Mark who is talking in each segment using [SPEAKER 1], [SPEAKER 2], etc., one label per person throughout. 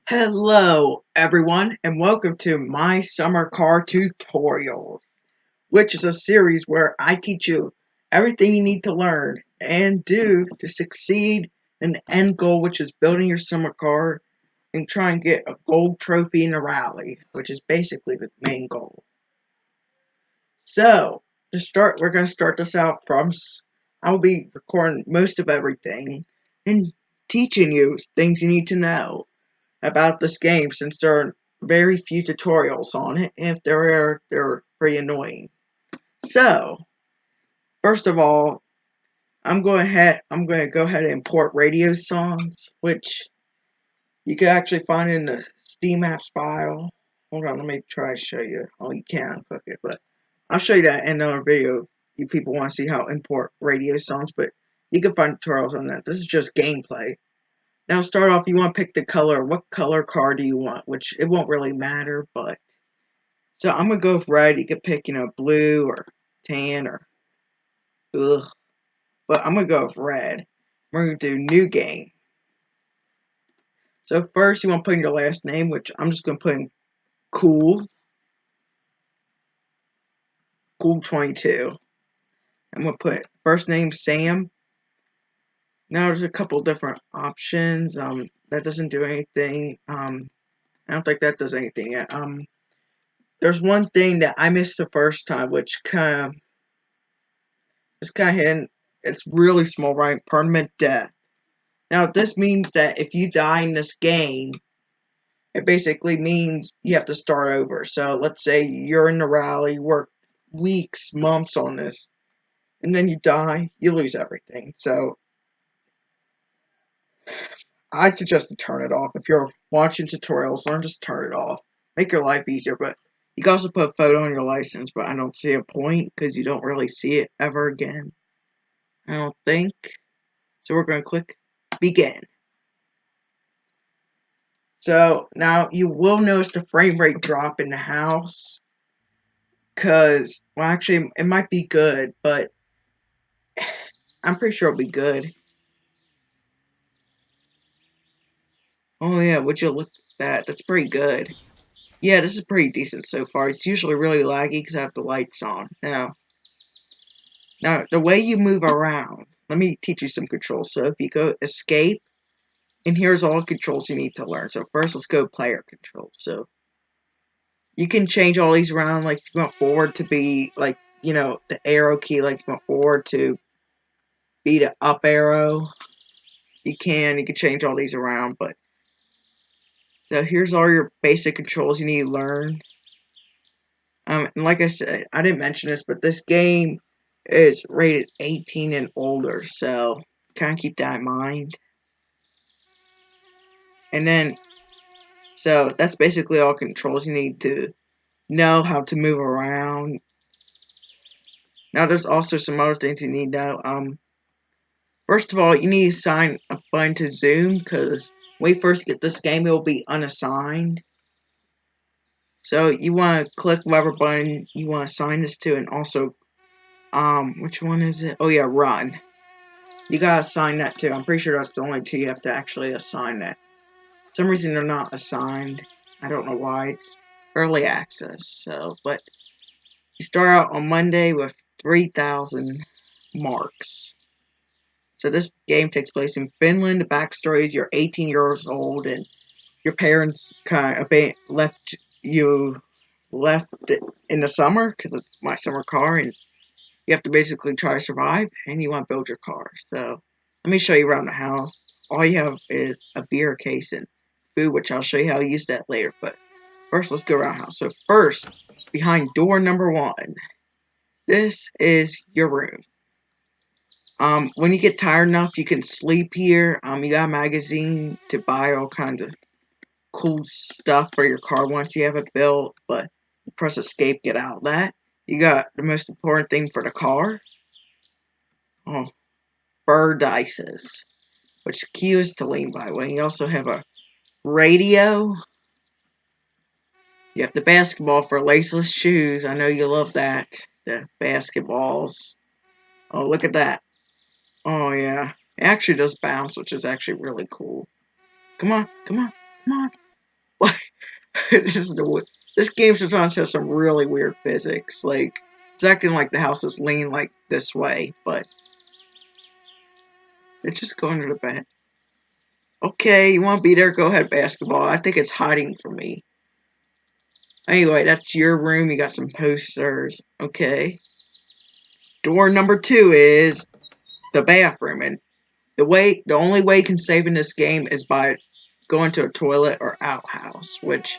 [SPEAKER 1] Hello, everyone, and welcome to my summer car tutorials, which is a series where I teach you everything you need to learn and do to succeed in the end goal, which is building your summer car and try and get a gold trophy in the rally, which is basically the main goal. So, to start, we're going to start this out from, I'll be recording most of everything and teaching you things you need to know about this game since there are very few tutorials on it, and if there are, they're pretty annoying. So, first of all, I'm going to go ahead and import radio songs, which you can actually find in the Steam apps file. Hold on, let me try to show you. Oh, you can click it, but I'll show you that in another video if you people want to see how to import radio songs, but you can find tutorials on that. This is just gameplay. Now start off, you want to pick the color. What color car do you want? Which it won't really matter, but so I'm gonna go with red. You can pick, blue or tan or ugh. But I'm gonna go with red. We're gonna do new game. So first you want to put in your last name, which I'm just gonna put in cool 22. I'm gonna put first name Sam. Now there's a couple different options. That doesn't do anything. I don't think that does anything yet. There's one thing that I missed the first time, which is kind of hidden. It's really small, right? Permanent death. Now, this means that if you die in this game, it basically means you have to start over. So, let's say you're in the rally, work weeks, months on this, and then you die, you lose everything. So, I suggest to turn it off. If you're watching tutorials, learn just turn it off. Make your life easier, but you can also put a photo on your license, but I don't see a point because you don't really see it ever again. I don't think. So we're going to click begin. So now you will notice the frame rate drop in the house. Because, well, actually, it might be good, but I'm pretty sure it'll be good. Oh, yeah, would you look at that? That's pretty good. Yeah, this is pretty decent so far. It's usually really laggy because I have the lights on. Now, the way you move around, let me teach you some controls. So if you go escape, and here's all the controls you need to learn. So first, let's go player controls. So you can change all these around, like if you want forward to be, like, the arrow key, like if you want forward to be the up arrow. You can change all these around, but so here's all your basic controls you need to learn. And like I said, I didn't mention this, but this game is rated 18 and older, so kind of keep that in mind. And then, so that's basically all controls you need to know how to move around. Now, there's also some other things you need to know. First of all, you need to assign a button to zoom, because when we first get this game, it will be unassigned. So you want to click whatever button you want to assign this to, and also, which one is it? Oh yeah, run. You gotta assign that too. I'm pretty sure that's the only two you have to actually assign that. For some reason they're not assigned. I don't know why. It's early access. So, but you start out on Monday with 3,000 marks. So this game takes place in Finland. The backstory is you're 18 years old and your parents kind of left you in the summer because it's my summer car, and you have to basically try to survive, and you want to build your car. So let me show you around the house. All you have is a beer case and food, which I'll show you how to use that later. But first, let's go around the house. So first, behind door number 1, this is your room. When you get tired enough, you can sleep here. You got a magazine to buy all kinds of cool stuff for your car once you have it built, but you press escape, get out of that. You got the most important thing for the car. Oh, fur dices, which Q is to lean, by the way. You also have a radio. You have the basketball for laceless shoes. I know you love that. The basketballs. Oh, look at that. Oh, yeah. It actually does bounce, which is actually really cool. Come on, come on, come on. This game sometimes has some really weird physics. Like, it's acting like the house is leaning like this way, but it's just going to the bed. Okay, you want to be there? Go ahead, basketball. I think it's hiding from me. Anyway, that's your room. You got some posters. Okay. Door number 2 is the bathroom, and the only way you can save in this game is by going to a toilet or outhouse, which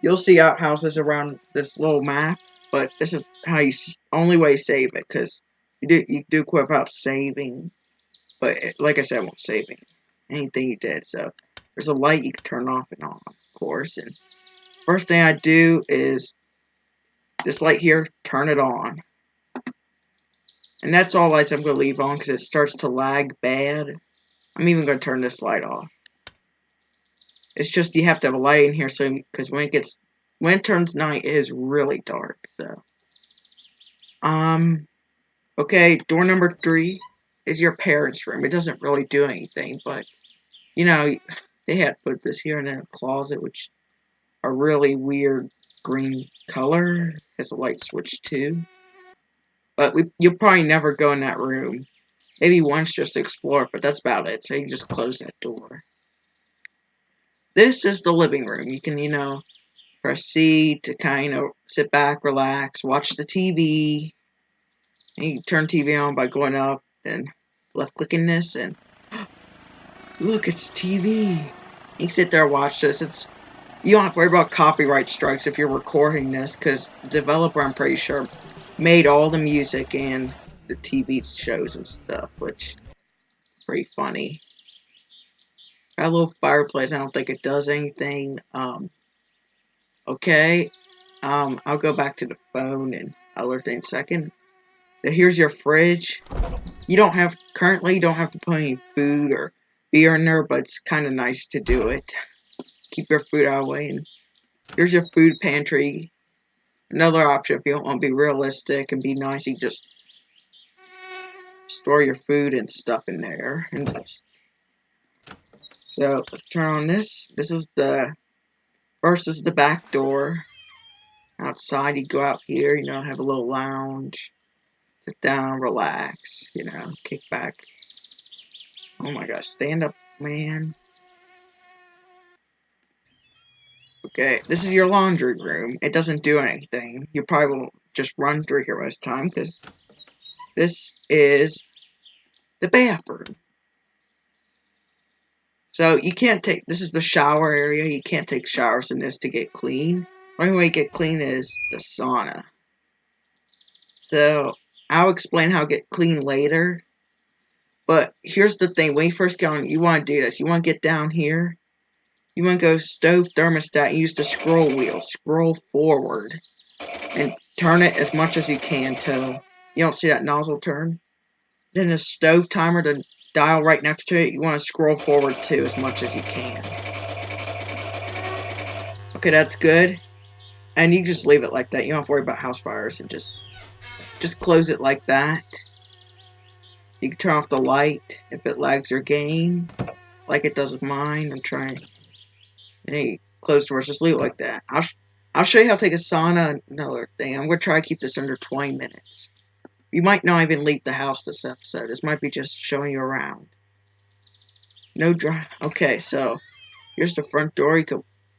[SPEAKER 1] you'll see outhouses around this little map, but this is how you only way you save it, because you do quit without saving, but like I said, I won't saving anything you did. So there's a light you can turn off and on, of course. And first thing I do is this light here, turn it on. And that's all lights I'm going to leave on because it starts to lag bad. I'm even going to turn this light off. It's just you have to have a light in here, so because when it turns night, it is really dark. So, okay, door number 3 is your parents' room. It doesn't really do anything, but you know they had put this here in a closet, which a really weird green color has a light switch too. But you'll probably never go in that room. Maybe once just to explore, but that's about it. So you just close that door. This is the living room. You can, press C to kind of sit back, relax, watch the TV. And you can turn TV on by going up and left clicking this, and look, it's TV. You can sit there and watch this. You don't have to worry about copyright strikes if you're recording this, because the developer, I'm pretty sure, made all the music and the TV shows and stuff, which is pretty funny. Got a little fireplace. I don't think it does anything. Okay. I'll go back to the phone and I'll alert in a second. So here's your fridge. Currently you don't have to put any food or beer in there, but it's kind of nice to do it. Keep your food out of the way. And here's your food pantry. Another option if you don't want to be realistic and be nice, you just store your food and stuff in there. So let's turn on this. First is the back door. Outside, you go out here, have a little lounge. Sit down, relax, kick back. Oh my gosh, stand up, man. Okay, this is your laundry room. It doesn't do anything. You probably won't just run through here most of the time, because this is the bathroom. So this is the shower area. You can't take showers in this to get clean. The only way to get clean is the sauna. So I'll explain how to get clean later. But here's the thing. When you first get on, you want to do this. You want to get down here. You want to go stove thermostat and use the scroll wheel. Scroll forward. And turn it as much as you can till you don't see that nozzle turn. Then the stove timer, the dial right next to it, you want to scroll forward too as much as you can. Okay, that's good. And you just leave it like that. You don't have to worry about house fires, and just close it like that. You can turn off the light if it lags your game, like it does with mine. I'm trying. Hey, close doors. Just leave it like that. I'll show you how to take a sauna. Another thing. I'm gonna try to keep this under 20 minutes. You might not even leave the house this episode. This might be just showing you around. No dry. Okay, so here's the front door.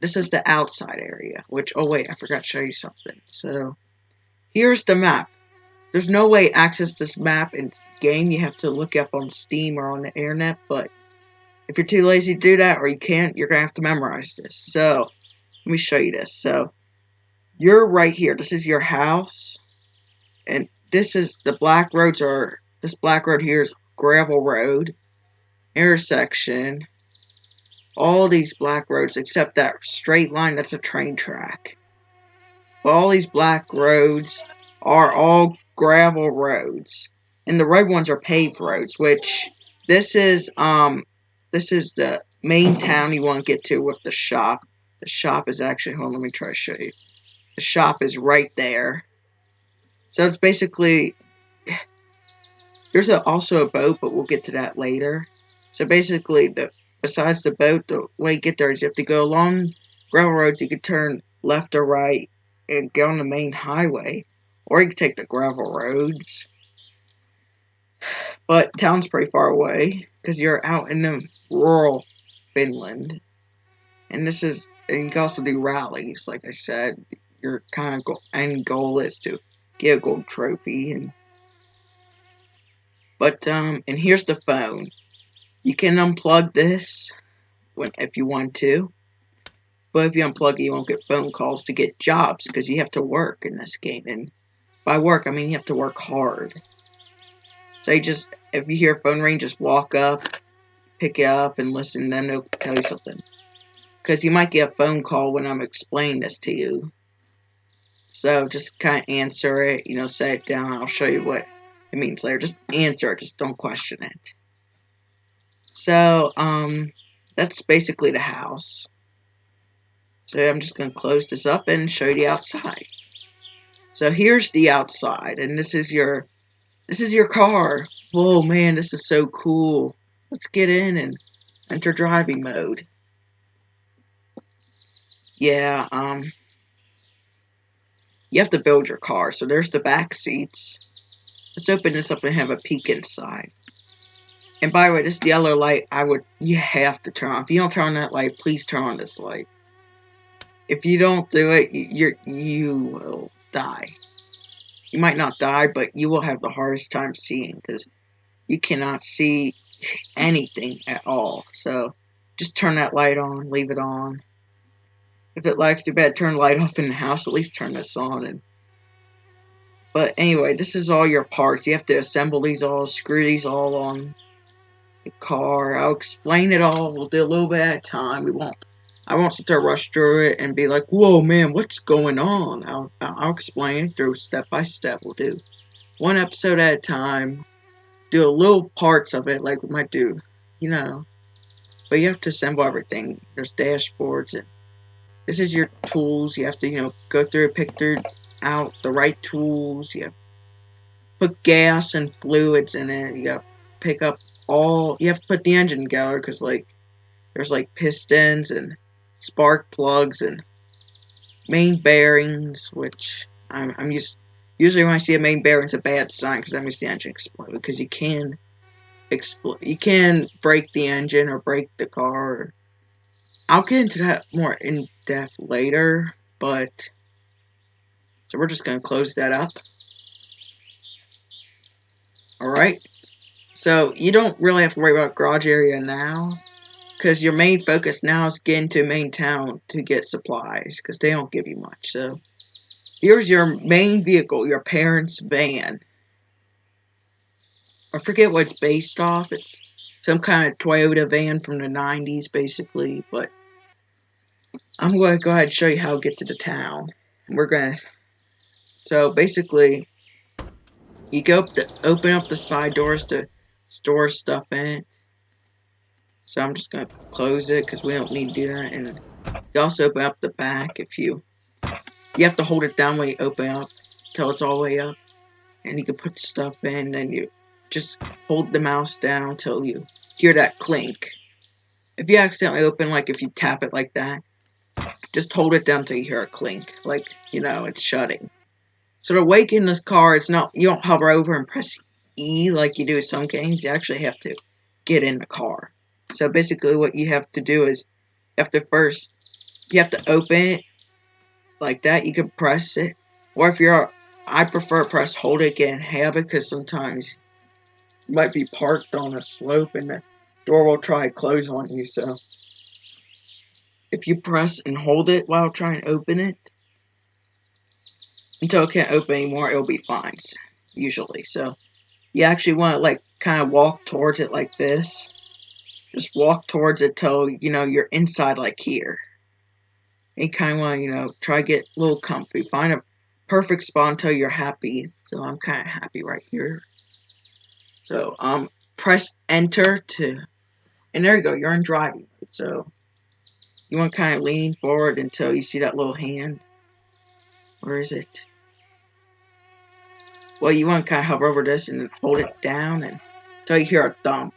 [SPEAKER 1] This is the outside area. Oh wait, I forgot to show you something. So here's the map. There's no way to access this map in game. You have to look up on Steam or on the internet. But if you're too lazy to do that, or you can't, you're gonna have to memorize this. So let me show you this. So you're right here. This is your house, and this is the black roads are. This black road here is gravel road, intersection. All these black roads except that straight line, that's a train track. But all these black roads are all gravel roads, and the red ones are paved roads. Which this is the main town you want to get to with the shop. The shop is actually, hold on, let me try to show you. The shop is right there. So it's basically, there's also a boat, but we'll get to that later. So basically, besides the boat, the way you get there is you have to go along gravel roads, you could turn left or right and get on the main highway, or you could take the gravel roads. But town's pretty far away because you're out in the rural Finland, and and you can also do rallies. Like I said, your kind of end goal is to get a gold trophy, and here's the phone. You can unplug this if you want to. But if you unplug it, you won't get phone calls to get jobs because you have to work in this game. And by work, I mean you have to work hard. So if you hear a phone ring, just walk up, pick it up, and listen, and then they'll tell you something. Because you might get a phone call when I'm explaining this to you. So just kind of answer it, set it down. I'll show you what it means later. Just answer it, just don't question it. So, that's basically the house. So I'm just going to close this up and show you the outside. So here's the outside, and this is your car. Whoa, man, this is so cool. Let's get in and enter driving mode. Yeah, you have to build your car. So there's the back seats. Let's open this up and have a peek inside. And by the way, this yellow light, you have to turn on. If you don't turn on that light, please turn on this light. If you don't do it, you will die. You might not die, but you will have the hardest time seeing because you cannot see anything at all. So just turn that light on, leave it on. If it lags too bad, turn the light off in the house. At least turn this on. But anyway, this is all your parts. You have to assemble these all, screw these all on the car. I'll explain it all. We'll do a little bit at a time. I won't sit there rush through it and be like, whoa, man, what's going on? I'll explain it through step by step. We'll do one episode at a time. Do a little parts of it, like we might do, But you have to assemble everything. There's dashboards, and this is your tools. You have to, go through and pick out the right tools. You have to put gas and fluids in it. You have to pick up you have to put the engine together because, there's, pistons and spark plugs and main bearings, which I'm used. Usually when I see a main bearing, it's a bad sign because that means the engine exploded. Because you can break the engine or break the car. I'll get into that more in depth later, so we're just gonna close that up. All right. So you don't really have to worry about garage area now. Because your main focus now is getting to main town to get supplies. Because they don't give you much. So, here's your main vehicle. Your parents' van. I forget what it's based off. It's some kind of Toyota van from the 90s, basically. But, I'm going to go ahead and show you how to get to the town. So, basically, you open up the side doors to store stuff in it. So I'm just going to close it because we don't need to do that. And you also open up the back you have to hold it down when you open up till it's all the way up. And you can put stuff in, and you just hold the mouse down till you hear that clink. If you accidentally open, if you tap it like that, just hold it down till you hear a clink. It's shutting. So to wake in this car, you don't hover over and press E like you do in some games. You actually have to get in the car. So basically what you have to do is you have to open it like that. You can press it. Or I prefer press hold it, get in habit, because sometimes you might be parked on a slope and the door will try to close on you. So if you press and hold it while trying to open it, until it can't open anymore, it'll be fine, usually. So you actually want to kind of walk towards it like this. Just walk towards it till, you're inside here. And you kind of want to, try to get a little comfy. Find a perfect spot until you're happy. So I'm kind of happy right here. So, press enter and there you go, you're in driving mode. So, you want to kind of lean forward until you see that little hand. Where is it? Well, you want to kind of hover over this and then hold it down until you hear a thump.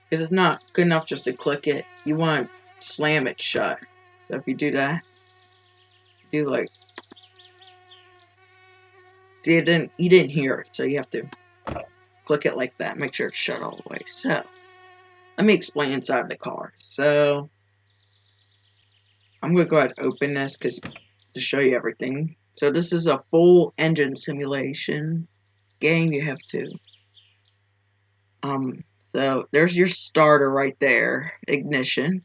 [SPEAKER 1] Because it's not good enough just to click it. You want to slam it shut. So if you do that, do like, see, you didn't hear it, so you have to click it like that. Make sure it's shut all the way. So let me explain inside the car. So I'm gonna go ahead and open this to show you everything. So this is a full engine simulation game. You have to so there's your starter right there, ignition.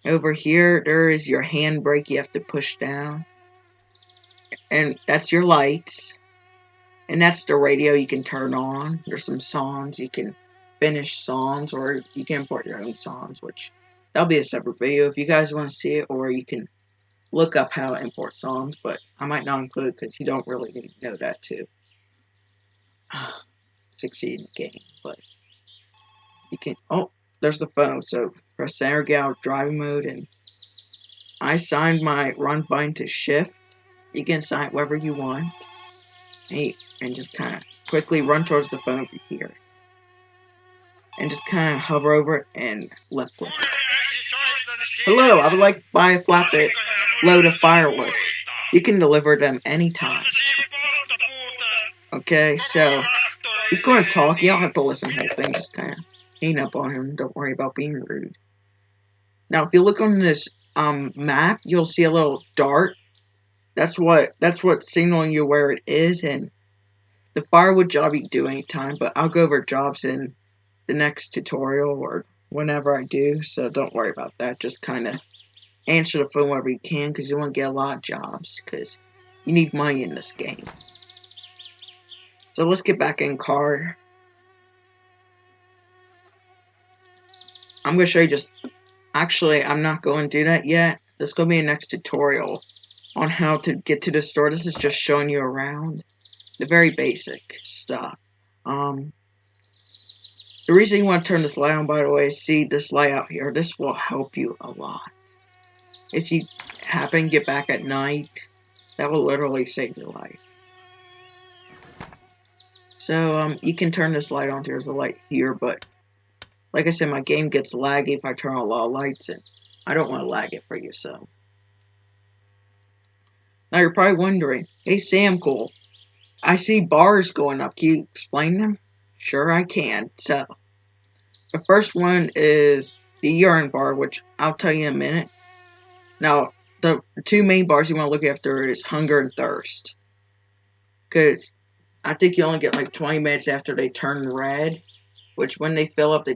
[SPEAKER 1] Over here there is your handbrake you have to push down, and that's your lights, and that's the radio you can turn on. There's some songs you can finish songs, or you can import your own songs, which that'll be a separate video if you guys want to see it, or you can look up how to import songs, but I might not include because you don't really need to know that to succeed in the game. But you can, oh, there's the phone, so press center, get out of driving mode, and I signed my run button to shift. You can assign it wherever you want, and just kind of quickly run towards the phone over here, and just kind of hover over it and left click. Hello, I would like to buy a flatbed load of firewood. You can deliver them anytime. Okay, so he's going to talk. You don't have to listen to the whole thing. Just kind of hang up on him. Don't worry about being rude. Now, if you look on this map, you'll see a little dart. That's what's signaling you where it is. And the firewood job you can do anytime, but I'll go over jobs in the next tutorial or whenever I do. So don't worry about that. Just kind of answer the phone wherever you can, because you want to get a lot of jobs, because you need money in this game. So let's get back in car. I'm going to show you actually, I'm not going to do that yet. This is going to be a next tutorial on how to get to the store. This is just showing you around the very basic stuff. The reason you want to turn this light on, by the way, is see this light out here. This will help you a lot. If you happen to get back at night, that will literally save your life. So, you can turn this light on. There's a light here, but like I said, my game gets laggy if I turn on a lot of lights, and I don't want to lag it for you, so. Now you're probably wondering, hey Sam Cool, I see bars going up. Can you explain them? Sure I can. So, the first one is the urine bar, which I'll tell you in a minute. Now, the two main bars you want to look after is hunger and thirst. Because I think you only get like 20 minutes after they turn red, which when they fill up,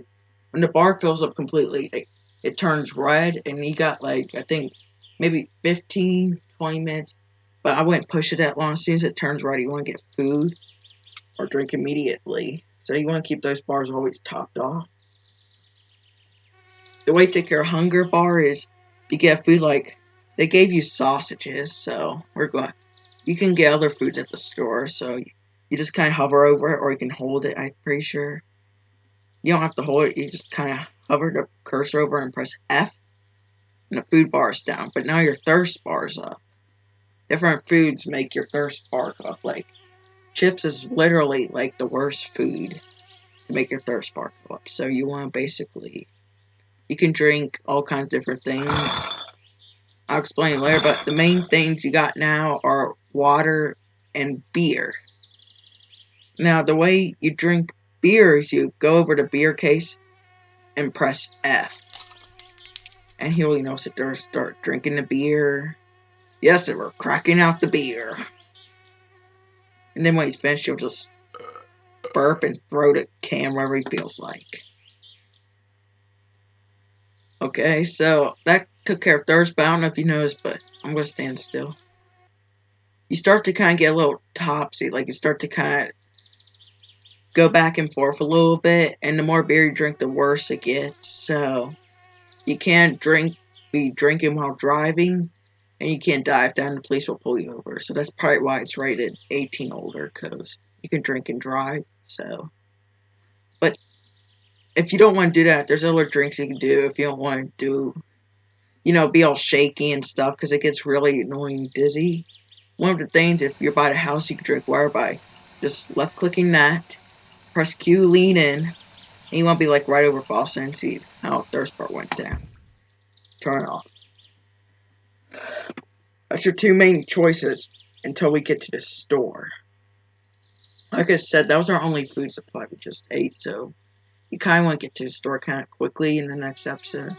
[SPEAKER 1] when the bar fills up completely, it turns red, and you got like, I think, maybe 15, 20 minutes. But I wouldn't push it that long. As soon as it turns red, you want to get food or drink immediately. So you want to keep those bars always topped off. The way to take care of hunger bar is you get food like, they gave you sausages, so you can get other foods at the store, so you just kind of hover over it, or you can hold it, I'm pretty sure. You don't have to hold it, you just kind of hover the cursor over and press F, and the food bar is down, but now your thirst bar is up. Different foods make your thirst bar up, like chips is literally like the worst food to make your thirst bar go up, so you want to basically, you can drink all kinds of different things. I'll explain later, but the main things you got now are water and beer. Now, the way you drink beer is you go over to beer case and press F. And he'll, sit there and start drinking the beer. Yes, we're cracking out the beer. And then when he's finished, he'll just burp and throw the can wherever he feels like. Okay, so that took care of thirst, but I don't know if you noticed, but I'm going to stand still. You start to kind of get a little topsy, like you start to kind of go back and forth a little bit, and the more beer you drink, the worse it gets. So you can't be drinking while driving, and you can't dive down, the police will pull you over. So that's probably why it's rated 18 older, because you can drink and drive. So, but if you don't want to do that, there's other drinks you can do if you don't want to do, be all shaky and stuff, because it gets really annoying and dizzy. One of the things, if you're by the house, you can drink water by just left-clicking that, press Q, lean in, and you want to be like right over faucet and see how thirst bar went down. Turn it off. That's your two main choices until we get to the store. Like I said, that was our only food supply we just ate, so you kind of want to get to the store kind of quickly in the next episode.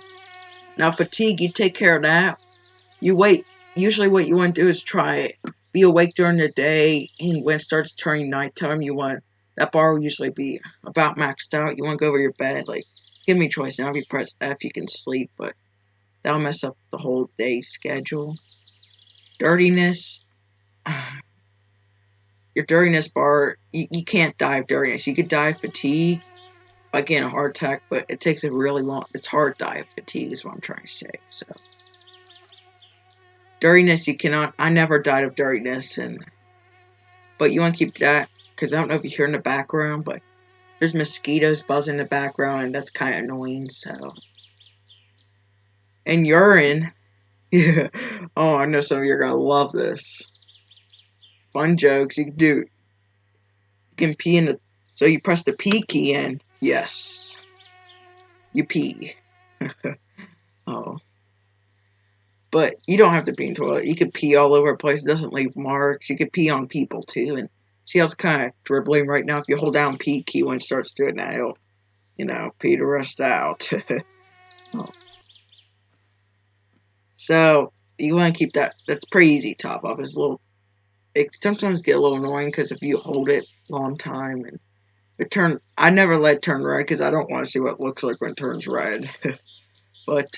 [SPEAKER 1] Now, fatigue, you take care of that. You wait. Usually what you want to do is try be awake during the day, and when it starts turning nighttime, that bar will usually be about maxed out. You want to go over your bed. Like, give me a choice now. If you press F, you can sleep, but that'll mess up the whole day schedule. Dirtiness. Your dirtiness bar, you can't die of dirtiness. You could die of fatigue by getting a heart attack, but it takes a really long. It's hard to die of fatigue, is what I'm trying to say. So, dirtiness, you cannot. I never died of dirtiness, but you want to keep that because I don't know if you hear in the background, but there's mosquitoes buzzing in the background, and that's kind of annoying. So, and urine. Yeah. Oh, I know some of you are gonna love this. Fun jokes. You can do. You can pee in the. So you press the P key and yes, you pee. Oh. But you don't have to pee in the toilet. You can pee all over the place. It doesn't leave marks. You can pee on people too. And see how it's kind of dribbling right now? If you hold down P key when it starts doing that, it'll, pee the rest out. Oh. So you want to keep that. That's pretty easy to top up. It sometimes get a little annoying because if you hold it a long time and I never let it turn red because I don't want to see what it looks like when it turns red. But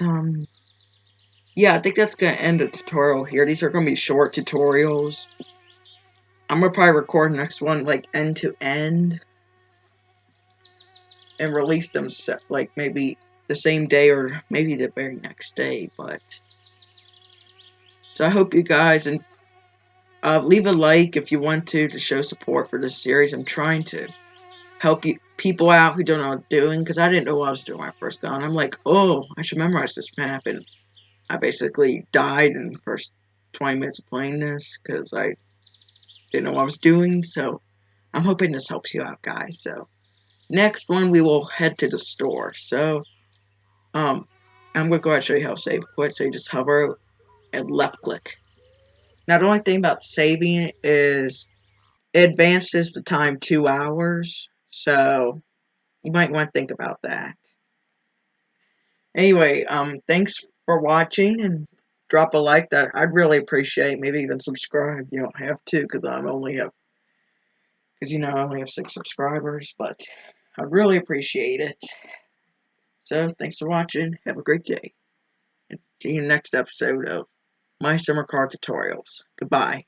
[SPEAKER 1] yeah, I think that's gonna end the tutorial here. These are gonna be short tutorials. I'm gonna probably record the next one like end to end and release them like maybe the same day or maybe the very next day. But so I hope you guys and leave a like if you want to show support for this series. I'm trying to help people out who don't know what I'm doing because I didn't know what I was doing when I first got on. I'm like, oh, I should memorize this map, and I basically died in the first 20 minutes of playing this because I didn't know what I was doing. So I'm hoping this helps you out, guys. So next one, we will head to the store. So I'm gonna go ahead and show you how to save quick. So you just hover and left click. Now the only thing about saving it is it advances the time 2 hours. So you might want to think about that. Anyway, thanks for watching and drop a like. That I'd really appreciate. Maybe even subscribe. You don't have to because I only have 6 subscribers, but I'd really appreciate it. So thanks for watching. Have a great day, and see you in the next episode of my summer car tutorials. Goodbye.